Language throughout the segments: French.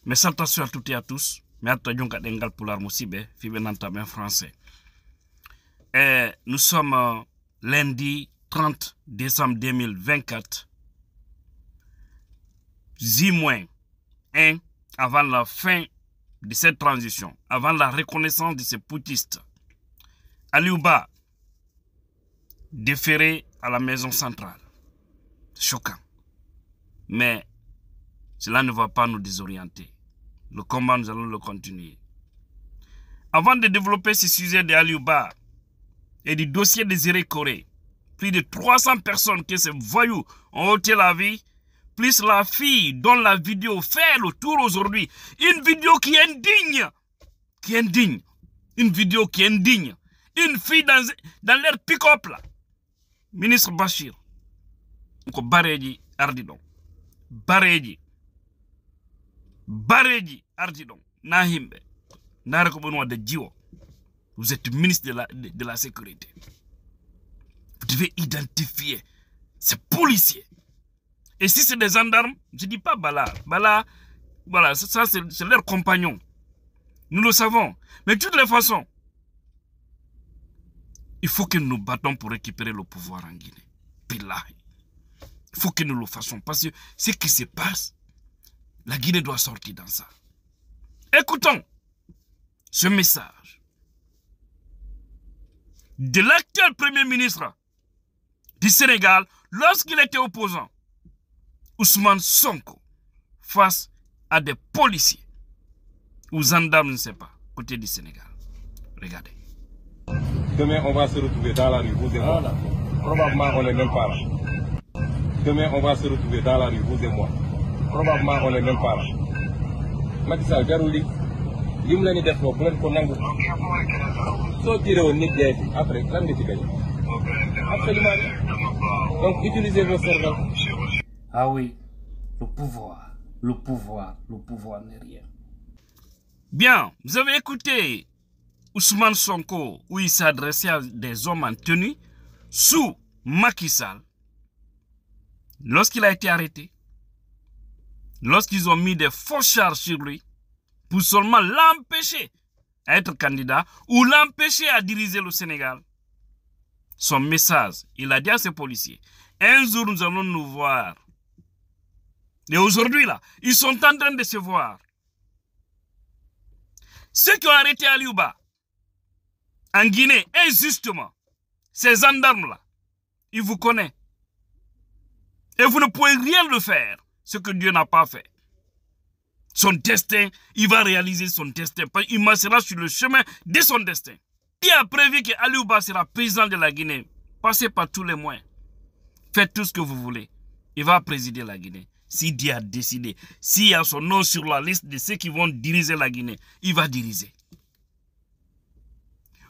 Mais salutations à toutes et à tous. Mais attention à Dengal Poular Moussibe, Fibenanta en français. Et nous sommes lundi 30 décembre 2024, J-1 avant la fin de cette transition, avant la reconnaissance de ces poutistes. Aliouba, déféré à la maison centrale. Choquant. Mais cela ne va pas nous désorienter. Le combat, nous allons le continuer. Avant de développer ce sujet de Aliouba et du dossier de Zéré Koré, plus de 300 personnes que ces voyous ont ôté la vie, plus la fille dont la vidéo fait le tour aujourd'hui. Une vidéo qui est indigne. Qui est indigne. Une vidéo qui est indigne. Une fille dans leur pick-up là. Ministre Bachir. Baréji Ardidon. Baréji Ardidon. Nahimbe. Narekobonoa de Djiwo. Vous êtes ministre de la sécurité. Vous devez identifier ces policiers. Et si c'est des gendarmes, je ne dis pas Bala. Bala, voilà, ça c'est leurs compagnons. Nous le savons. Mais de toutes les façons, il faut que nous nous battons pour récupérer le pouvoir en Guinée. Billahi. Il faut que nous le fassions. Parce que ce qui se passe, la Guinée doit sortir dans ça. Écoutons ce message de l'actuel Premier ministre du Sénégal lorsqu'il était opposant, Ousmane Sonko, face à des policiers ou gendarmes, je ne sais pas, côté du Sénégal. Regardez. Demain, on va se retrouver dans la rue, vous et moi. Probablement, on n'est même pas là. Demain, on va se retrouver dans la rue, vous et moi. Probablement, on n'est même pas là. Macky Sall, Jarouli, lim la ni def ko bu len ko nangu. So tiré won nit dé après lan nga ci gagné. Absolument. Donc utilisez vos cerveaux. Ah oui, le pouvoir n'est rien. Bien, vous avez écouté Ousmane Sonko où il s'adressait à des hommes en tenue sous Macky Sall lorsqu'il a été arrêté, lorsqu'ils ont mis des fausses charges sur lui pour seulement l'empêcher à être candidat ou l'empêcher à diriger le Sénégal. Son message, il a dit à ses policiers, un jour nous allons nous voir. Et aujourd'hui là, ils sont en train de se voir. Ceux qui ont arrêté Aliouba en Guinée, injustement, ces gendarmes-là, ils vous connaissent. Et vous ne pouvez rien le faire, ce que Dieu n'a pas fait. Son destin, il va réaliser son destin. Il marchera sur le chemin de son destin. Qui a prévu que Aliouba sera président de la Guinée? Passez par tous les moyens. Faites tout ce que vous voulez. Il va présider la Guinée. Si Dieu a décidé, s'il y a son nom sur la liste de ceux qui vont diriger la Guinée, il va diriger.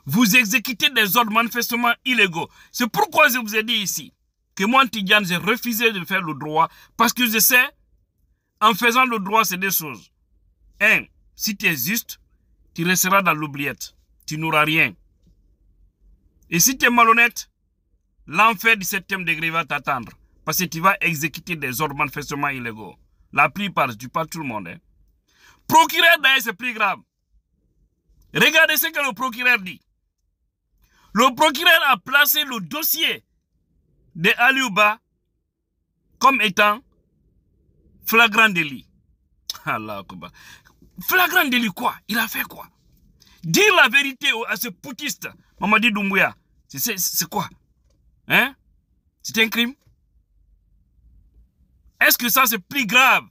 Vous exécutez des ordres manifestement illégaux. C'est pourquoi je vous ai dit ici que moi, Tidjane, j'ai refusé de faire le droit parce que je sais, en faisant le droit, c'est deux choses. Un, si tu es juste, tu resteras dans l'oubliette. Tu n'auras rien. Et si tu es malhonnête, l'enfer du 7e degré va t'attendre. Parce que tu vas exécuter des ordres manifestement illégaux. La plupart, je ne dis pas tout le monde. Hein. Procureur d'ailleurs, c'est plus grave. Regardez ce que le procureur dit. Le procureur a placé le dossier de Aliouba comme étant flagrant délit. Allah Akbar. Flagrant délit quoi? Il a fait quoi? Dire la vérité à ce poutiste, Mamadi Doumbouya, c'est quoi? Hein? C'est un crime? Est-ce que ça c'est plus grave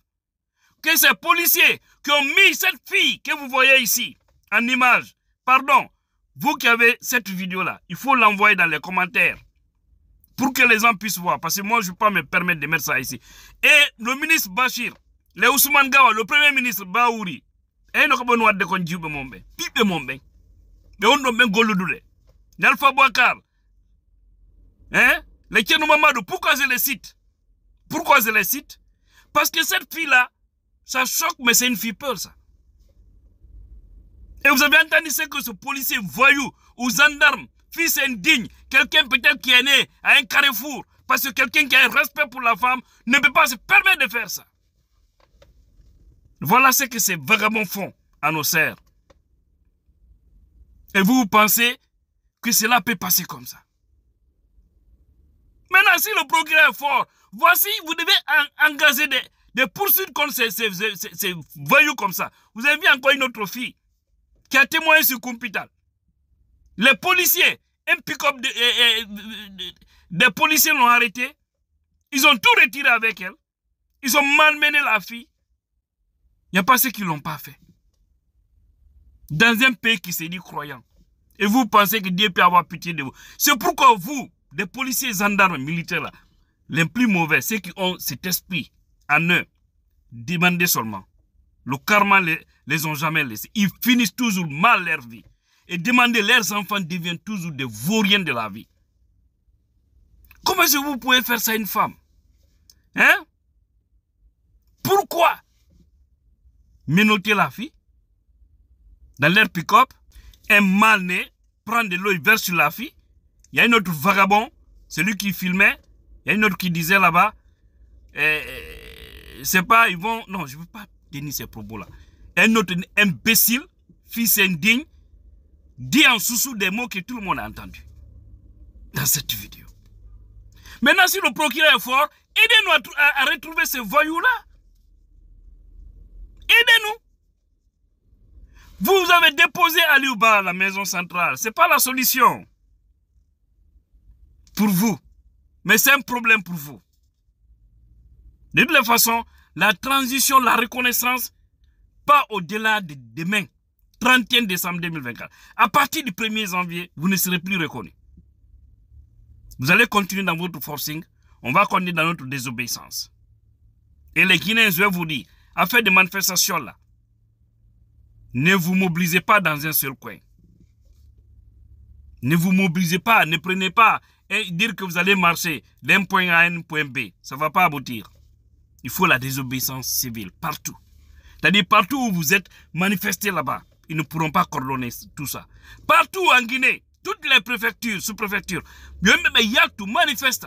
que ces policiers qui ont mis cette fille que vous voyez ici en image? Pardon, vous qui avez cette vidéo-là, il faut l'envoyer dans les commentaires pour que les gens puissent voir. Parce que moi, je ne peux pas me permettre de mettre ça ici. Et le ministre Bachir, le Ousmane Gawa, le premier ministre Baouri, et nous avons dit qu'on dit que pipe mon ben. Mais on doit golodule. N'alpha Bouakar. Hein? Les Tchenou Mamadou, pourquoi je les cite? Pourquoi je les cite? Parce que cette fille-là, ça choque, mais c'est une fille peur, ça. Et vous avez entendu ce que ce policier voyou ou gendarme, fils indigne, quelqu'un peut-être qui est né à un carrefour, parce que quelqu'un qui a un respect pour la femme ne peut pas se permettre de faire ça. Voilà ce que ces vagabonds font à nos serres. Et vous pensez que cela peut passer comme ça. Maintenant, si le progrès est fort, voici, vous devez engager des poursuites contre ces voyous comme ça. Vous avez vu encore une autre fille qui a témoigné sur Kumpital. Les policiers, un pick-up des policiers l'ont arrêté. Ils ont tout retiré avec elle. Ils ont malmené la fille. Il n'y a pas ceux qui ne l'ont pas fait. Dans un pays qui se dit croyant. Et vous pensez que Dieu peut avoir pitié de vous. C'est pourquoi vous, des policiers, gendarmes, militaires, là, les plus mauvais, ceux qui ont cet esprit en eux, demandez seulement. Le karma les ont jamais laissés. Ils finissent toujours mal leur vie. Et demander leurs enfants deviennent toujours des vauriens de la vie. Comment est-ce que vous pouvez faire ça à une femme? Hein? Pourquoi menotter la fille dans leur pick-up, un mal né prend de l'eau et verse sur la fille? Il y a un autre vagabond, celui qui filmait, il y a une autre qui disait là-bas, c'est pas, ils vont, non, je ne veux pas tenir ces propos-là. Un autre imbécile, fils indigne, dit en sous-sous des mots que tout le monde a entendus dans cette vidéo. Maintenant, si le procureur est fort, aidez-nous à retrouver ces voyous-là. Aidez-nous. Vous avez déposé Aliouba à la maison centrale. Ce n'est pas la solution pour vous. Mais c'est un problème pour vous. De toute façon, la transition, la reconnaissance, pas au-delà de demain, 31 décembre 2024. À partir du 1er janvier, vous ne serez plus reconnu. Vous allez continuer dans votre forcing. On va continuer dans notre désobéissance. Et les Guinéens, je vais vous dire, à faire des manifestations là, ne vous mobilisez pas dans un seul coin. Ne vous mobilisez pas, ne prenez pas et dire que vous allez marcher d'un point A à un point B. Ça ne va pas aboutir. Il faut la désobéissance civile, partout. C'est-à-dire partout où vous êtes, manifestés là-bas. Ils ne pourront pas coordonner tout ça. Partout en Guinée, toutes les préfectures, sous-préfectures, il y a tout manifeste.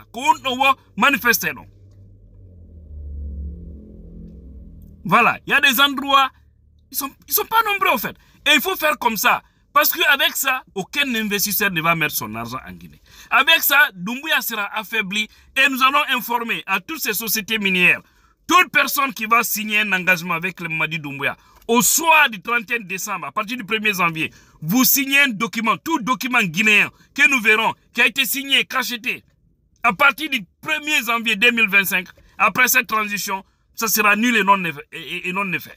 Manifester, non. Voilà, il y a des endroits, ils sont pas nombreux en fait. Et il faut faire comme ça. Parce qu'avec ça, aucun investisseur ne va mettre son argent en Guinée. Avec ça, Doumbouya sera affaibli et nous allons informer à toutes ces sociétés minières, toute personne qui va signer un engagement avec le Mamadi Doumbouya, au soir du 31 décembre, à partir du 1er janvier, vous signez un document, tout document guinéen que nous verrons, qui a été signé, cacheté, à partir du 1er janvier 2025, après cette transition, ça sera nul et non effet.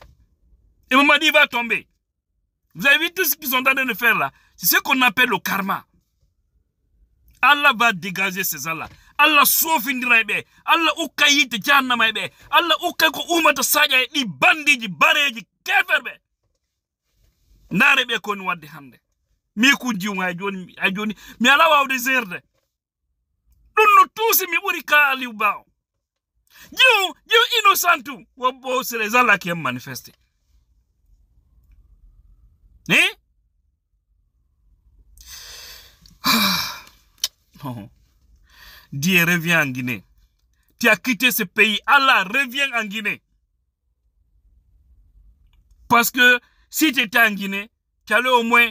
Et Mamadi va tomber. Vous avez vu tout ce qu'ils sont en train de faire là? C'est ce qu'on appelle le karma. Allah va dégager ces gens-là. Allah sofindira ebe. Allah ukayite jahannama ebe. Allah ukayko umata saja di bandiji bareji keferbe. Nare be ko ni wadde hande. Mi ku jiwga ajoni mi ala wawde zerde. Dun no tusi mi buri ka Aliouba. Jiw innocentu wo c'est les gens là qui aiment manifester. Eh? Non. Dieu revient en Guinée. Tu as quitté ce pays. Allah revient en Guinée. Parce que si tu étais en Guinée, tu allais au moins,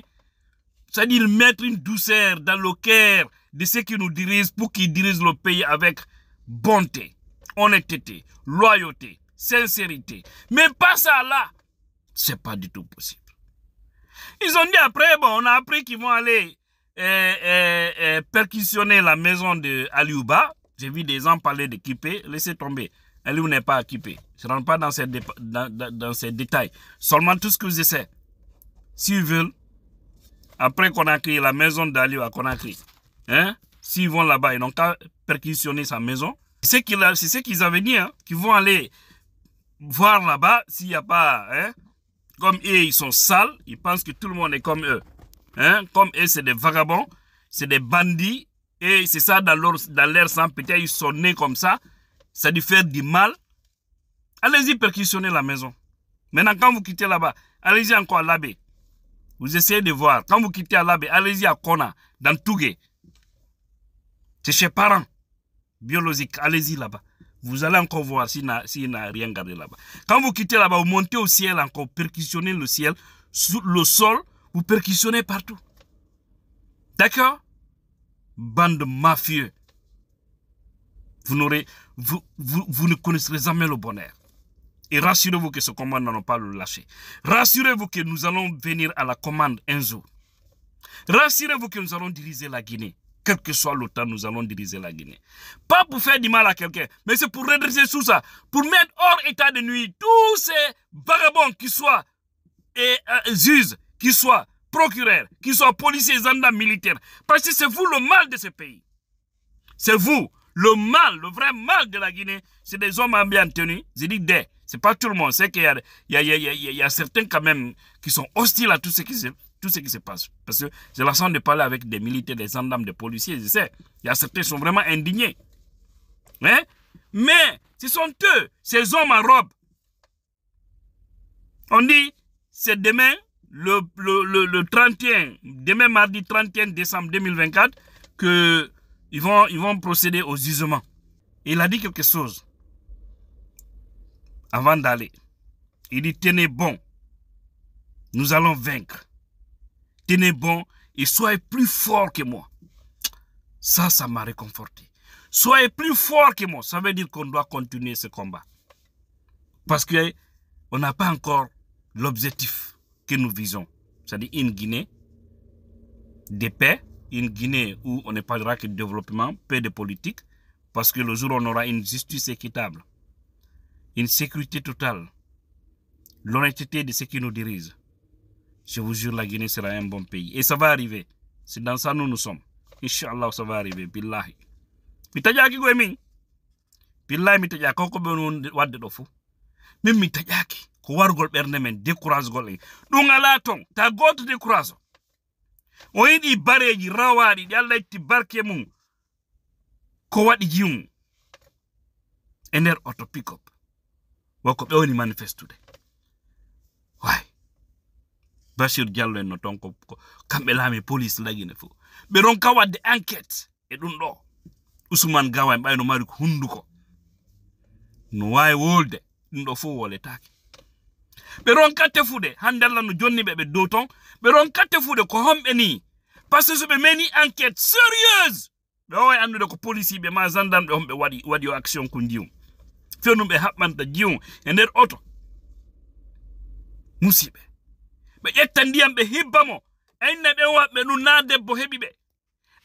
c'est-à-dire mettre une douceur dans le cœur de ceux qui nous dirigent pour qu'ils dirigent le pays avec bonté, honnêteté, loyauté, sincérité. Mais pas ça là. C'est pas du tout possible. Ils ont dit après, bon, on a appris qu'ils vont aller perquisitionner la maison de Aliouba. J'ai vu des gens parler d'équiper. Laissez tomber. Aliou n'est pas équipé. Je ne rentre pas dans ces détails. Seulement tout ce que je sais. S'ils veulent, après qu'on a créé la maison d'Aliou à Conakry, hein, s'ils vont là-bas, ils n'ont qu'à perquisitionner sa maison. C'est ce qu'ils avaient dit, hein, qu'ils vont aller voir là-bas s'il n'y a pas... Hein, comme eux, ils sont sales, ils pensent que tout le monde est comme eux. Hein? Comme eux, c'est des vagabonds, c'est des bandits, et c'est ça dans leur sang. Peut-être ils sont nés comme ça, ça lui fait du mal. Allez-y perquisitionner la maison. Maintenant, quand vous quittez là-bas, allez-y encore à Labé. Vous essayez de voir. Quand vous quittez à Labé, allez-y à Kona, dans Tougué. C'est chez parents biologiques, allez-y là-bas. Vous allez encore voir s'il n'a rien gardé là-bas. Quand vous quittez là-bas, vous montez au ciel encore, percussionnez le ciel, sur le sol, vous percussionnez partout. D'accord? Bande de mafieux. Vous ne connaîtrez jamais le bonheur. Et rassurez-vous que ce combat n'allons pas le lâcher. Rassurez-vous que nous allons venir à la commande un jour. Rassurez-vous que nous allons diriger la Guinée. Quel que soit le temps, nous allons diriger la Guinée. Pas pour faire du mal à quelqu'un, mais c'est pour redresser tout ça. Pour mettre hors état de nuit tous ces vagabonds qui soient juges, qui soient procureurs, qui soient policiers, gendarmes, militaires. Parce que c'est vous le mal de ce pays. C'est vous. Le mal, le vrai mal de la Guinée, c'est des hommes bien tenus. Je dis des. C'est pas tout le monde. C'est qu'il y a certains quand même qui sont hostiles à tout ce qui se passe. Parce que j'ai la chance de parler avec des militaires, des gendarmes, des policiers. Je sais. Il y a certains qui sont vraiment indignés. Hein? Mais ce sont eux, ces hommes en robe. On dit, c'est demain, le 31, demain mardi 31 décembre 2024, que ils vont procéder au jugement. Il a dit quelque chose avant d'aller. Il dit, tenez bon, nous allons vaincre. Tenez bon et soyez plus fort que moi. Ça m'a réconforté. Soyez plus fort que moi. Ça veut dire qu'on doit continuer ce combat. Parce qu'on n'a pas encore l'objectif que nous visons. C'est-à-dire une Guinée de paix, une Guinée où on ne parlera que de développement, paix de politique, parce que le jour où on aura une justice équitable, une sécurité totale, l'honnêteté de ceux qui nous dirigent, je vous jure, la Guinée sera un bon pays. Et ça va arriver. C'est dans ça nous sommes. Inch'Allah, ça va arriver. Billahi. Mitajaki gwemin. Billahi mitajaki. Koko benon wadde dofu. Même mitajaki. Ko wargol berne men décourage gol. Dunga la tong. Ta goto décourage. O yidi bareji rawadi. Yalla itti barke mum. Ko wadi jium. Ender auto pick up. Wako be woni manifestude. Why? Bashir Diallo en no tonko kambe lami police lagine fo be ron ka wadde enquête e dum do Ousmane Gawa en bayno mari hunduko no way wolde dum do fo wole taki be ron ka tefude handalla no jonni be do ton be ron ka tefude ko hombe ni parce que so be meni enquête sérieuse be way andude ko police be ma gendarme be hombe wadi action ko ndium fenum be habbanta jium e nder auto musibe be yetta ndiyam be hibbamo enne be wabbe nu na debbo hebibe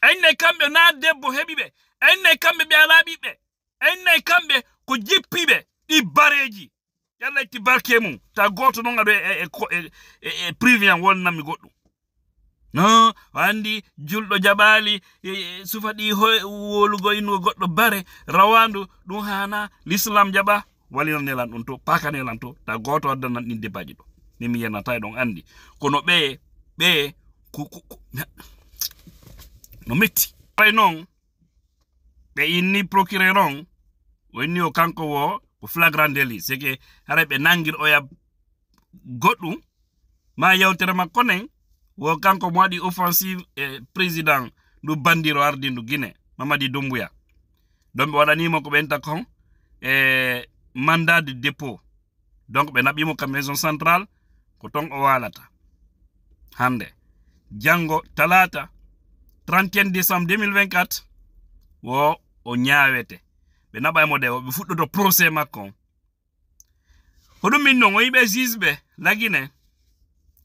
enne kambe na debbo hebibe enne kambe be alabibe enne kambe ko jippibe di bareji yalla ti barke mum ta goto non ado e privian wonnami goddu no andi juldo jabali sufadi wolugo inu goddo bare rawandu dum hana l'islam jaba walino nelan dum to pakanelan to ta goto adana ni debaji do nimi yenata don andi kono be no metti pay non be inni procureron woni o kanko wo ko flagrant délit c'est que harabe nangir oya goddum ma yawtere makko nen wo kanko mo wadi offensive président du bandiro ardindu Guinée Mamadi Doumbouya donc wadani mo ko benta kon mandat de dépôt donc be nabimo ka maison centrale ko ton o walata hande jango talata 31 décembre 2024 wo o nyaawete be nabay mo de be fuddo procès makko hodum min non o yibe juge la Guinée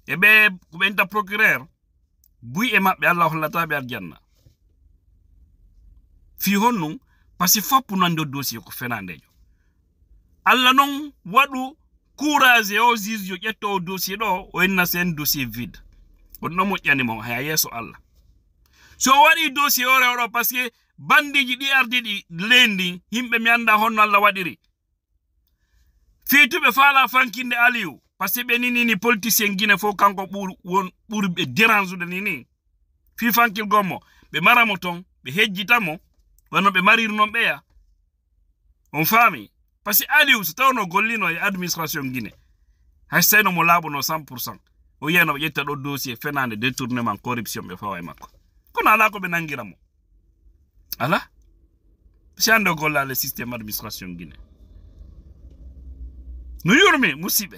e be ko benta procureur buy e mabbe Allah hollata be aljanna fi honnu parce que fop nando dossier ko fenandejo Allah non wadu courage o juge yo jetto dossier do o enna sen dossier vide on no mo ƴani mo ha yeso Allah so wadi dossier o rewdo parce que bandiji di ardidi lendi himbe mi anda honno Allah wadiri fitube fala fankinde Aliou parce que be ni politicien Guinée fo kanko bur be dérange de ni fi fankil gommo be maramo ton be hejjitamo wono be marir non beya on fami parce que Aliou so tawno gollino e administration Guinée hay sayno mo labuno 100% o yeno yetta do dossier fenande détournement corruption be faway makko kono ala ko be nangiramo ala Siando gola le système d'administration guinée. Nous yurmi musibe.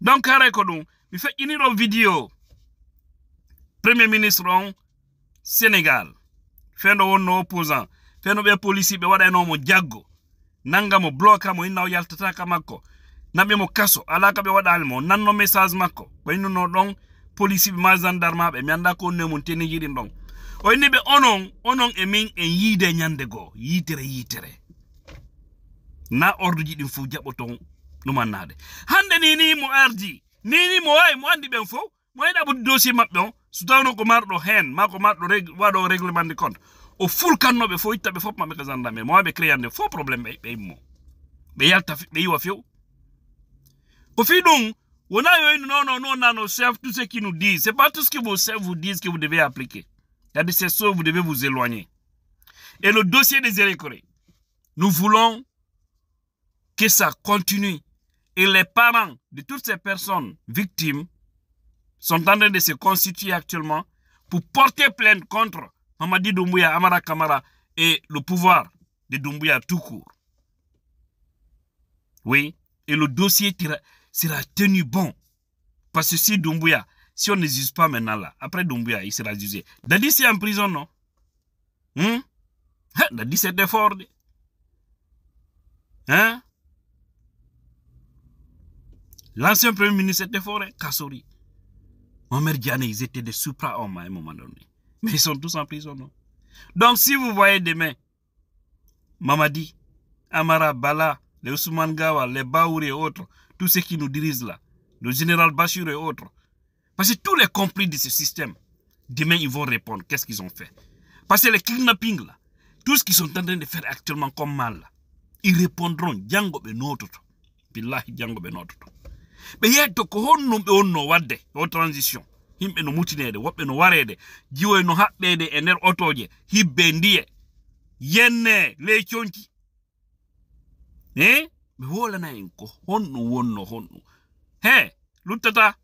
Donc arrêtons nous. Il fait une vidéo. Premier ministre on Sénégal. Fait no opposant. Fait no be police be wada no mo jaggo. Nanga mo bloka mo inna yaltata kamako. Nabe mo kaso alaka be wada almo nanno message makko. Ko inno no don police be ma gendarme be mi anda ko ne mon teni yiri don. O ni be onon e min en yide nyande go yitere. Na ordu ji din fu jaboton no manade. Hande ni mo ardi. Ni mo ay mo andi ben fo. Mo eda bu dossier mabbe on. Sutano ko mardo hen mako mardo wado règlement de compte. O full kanno be fo itta be fop mabe kazandame mo be créer faux problème be mo. Be yalta be yiwa fio. Au fil donc, on a eu non, chef, tout ce qu'ils nous disent. C'est pas tout ce que vos chefs vous disent que vous devez appliquer. Il y a des choses vous devez vous éloigner. Et le dossier des électorés, nous voulons que ça continue. Et les parents de toutes ces personnes victimes sont en train de se constituer actuellement pour porter plainte contre Mamadi Doumbouya, Amara Kamara et le pouvoir de Doumbouya tout court. Oui, et le dossier sera tenu bon. Parce que si Doumbouya, si on ne juge pas maintenant là, après Doumbouya, il sera jugé. Dadi c'est en prison, non? Dadi c'était fort. Hein? L'ancien premier ministre était fort, Kassori. Mohamed Diané, ils étaient des supra-hommes à un moment donné. Mais ils sont tous en prison, non? Donc si vous voyez demain, Mamadi, Amara, Bala, les Ousmane Gawa, les Baouri et autres, tous ceux qui nous dirigent là, le général Bachir et autres, parce que tous les compris de ce système, demain ils vont répondre qu'est-ce qu'ils ont fait. Parce que les kidnappings là, tout ce qu'ils sont en train de faire actuellement comme mal là, ils répondront Django Benoto. Billahi Django Benoto. Mais il y a de honno wadde o transition. Himbe no mutinede, wobbe no warede, jiwo no habbede e ner otoje, hibbe ndiye. Yenne le chonki. Be wola na en ko honno wonno honno. He, luttata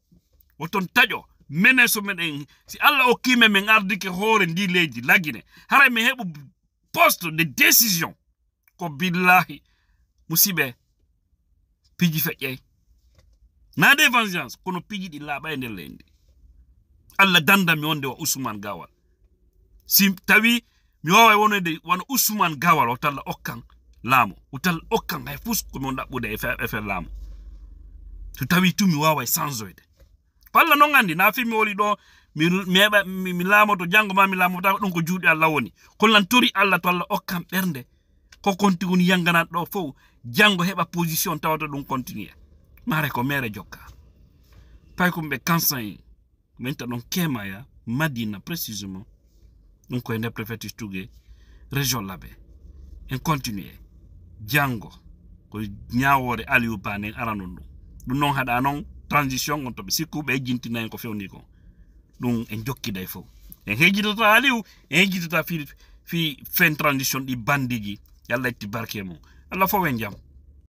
woton tajo meneso meden si Allah okime men ardike hore ndi leji lagine. Hara me hebu poste de décision ko billahi musibe piji feƴƴey. Na de vengeance kono piji di laaɓa e nder leydi. Allah danda mi wonde wa Ousmane Gawal. Si tawi mi wawai wonede wona Ousmane Gawal o talla okkan laamu. O talla okkan hay fus ko mi ɗaɓɓude e fer laamu. To tawi tu mi wawai sanzoyde. Palla non andi na fi mi woli ɗo mi laamoto janngo ma mi laamota ɗum ko juuɗe Allah woni. Kollan tori Allah to Allah okkan ɓernde. Ko kontigoni yanganat ɗo fof janngo heɓa position tawata ɗum continue. Mare ko mere jokka. Pay ko ɓe kansan menta ɗon kemaya Madina précisément. ɗum ko nder préfecture Tougué région Labé en continue janngo ko ñawore Aliou Ba nen aranon ɗum non haɗa non transition on to ɓe sikku ɓe jintina en ko fewni ko ɗum en jokkida e fof en hejjitata Aliou en hejjitata fi fen transition ɗi bandiji yalla itti barke mum Allah fof en jam.